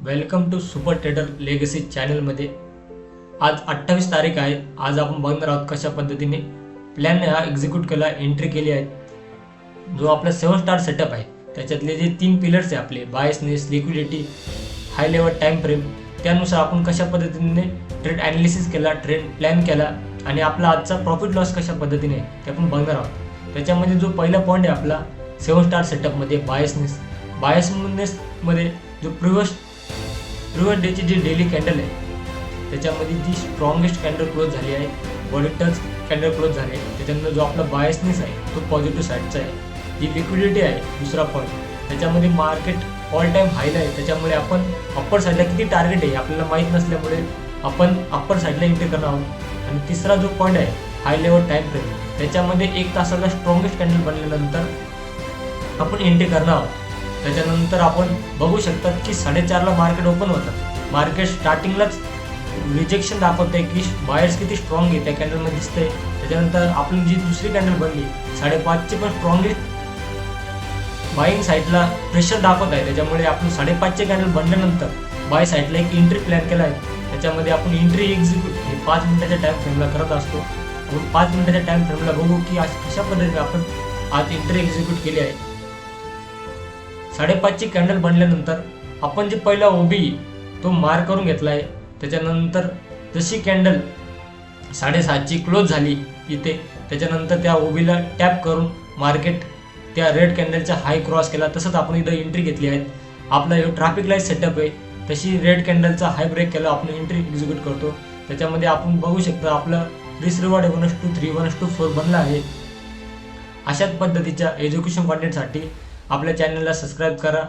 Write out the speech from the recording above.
Welcome to super trader legacy चॅनलमध्ये आज 28 तारीख आहे। आज आपण बघणार आहोत कशा पद्धतीने प्लॅन हा एक्झिक्यूट केला, एंट्री केली आहे। जो आपला 7 स्टार सेटअप आहे त्याच्यातले जे 3 पिलर्स आहे आपले biasness, liquidity, high level time frame, त्यानुसार आपण कशा पद्धतीने ट्रेड ॲनालिसिस केला, ट्रेड प्लॅन केला आणि आपला आजचा प्रॉफिट लॉस कशा पद्धतीने ते आपण बघणार आहोत। त्याच्यामध्ये जो पहिला पॉईंट आहे आपला 7 स्टार सेटअपमध्ये बायसनेस मध्ये जो प्रिव्हियस डेची जी डेली कॅन्डल आहे त्याच्यामध्ये जी स्ट्रॉंगेस्ट कॅन्डल क्लोज झाली आहे, बॉडी टच कॅन्डल क्लोज झाली आहे। त्याच्यानंतर जो आपला बायसनेस आहे तो पॉझिटिव्ह साईडचा आहे। जी लिक्विडिटी आहे दुसरा पॉईंट, त्याच्यामध्ये मार्केट ऑल टाइम हायला आहे। त्याच्यामुळे आपण अप्पर साईडला किती टार्गेट आहे आपल्याला माहीत नसल्यामुळे आपण अप्पर साईडला एंट्री करणार आहोत। आणि तिसरा जो पॉईंट आहे हाय लेवल टाइम फ्रेम, त्याच्यामध्ये 1 तासाला स्ट्रॉंगेस्ट कॅन्डल बनल्यानंतर आपण एंट्री करणार आहोत। त्याच्यानंतर आपण बघू शकतात की 4:30ला मार्केट ओपन होतं। मार्केट स्टार्टिंगलाच रिजेक्शन दाखवत आहे की बायर्स किती स्ट्रॉंग आहे त्या कॅन्डलमध्ये दिसतंय। त्याच्यानंतर आपली जी दुसरी कॅन्डल बनली 5:30ची पण स्ट्रॉंगेस्ट बाईंग साईडला प्रेशर दाखवत आहे। त्याच्यामुळे आपण 5:30चे कॅन्डल बनल्यानंतर बाय साईडला एक एंट्री प्लॅन केला आहे। त्याच्यामध्ये आपण एंट्री एक्झिक्यूट हे 5 मिनिटाच्या टाइम फ्रेमला करत असतो। आपण 5 मिनिटाच्या टाइम फ्रेमला बघू की कशा पद्धतीने आपण आज एंट्री एक्झिक्यूट केली आहे। 5:30ची कॅन्डल बनल्यानंतर आपण जे पहिला ओबी तो मार्क करून घेतला आहे। त्याच्यानंतर जशी कॅन्डल 7:30ची क्लोज झाली इथे, त्याच्यानंतर त्या ओबीला टॅप करून मार्केट त्या रेड कॅन्डलचा हाय क्रॉस केला। तसंच आपण इथं एंट्री घेतली आहे। आपला जो ट्रॅफिक लाईट सेटअप आहे तशी रेड कॅन्डलचा हाय ब्रेक केला, आपण एंट्री एक्झिक्यूट करतो। त्याच्यामध्ये आपण बघू शकता आपलं रिस्क रिवॉर्ड 1:3 1:4 बनला आहे। अशाच पद्धतीच्या एज्युकेशन कॉन्टेंटसाठी आपल्या चॅनलला सबस्क्राईब करा।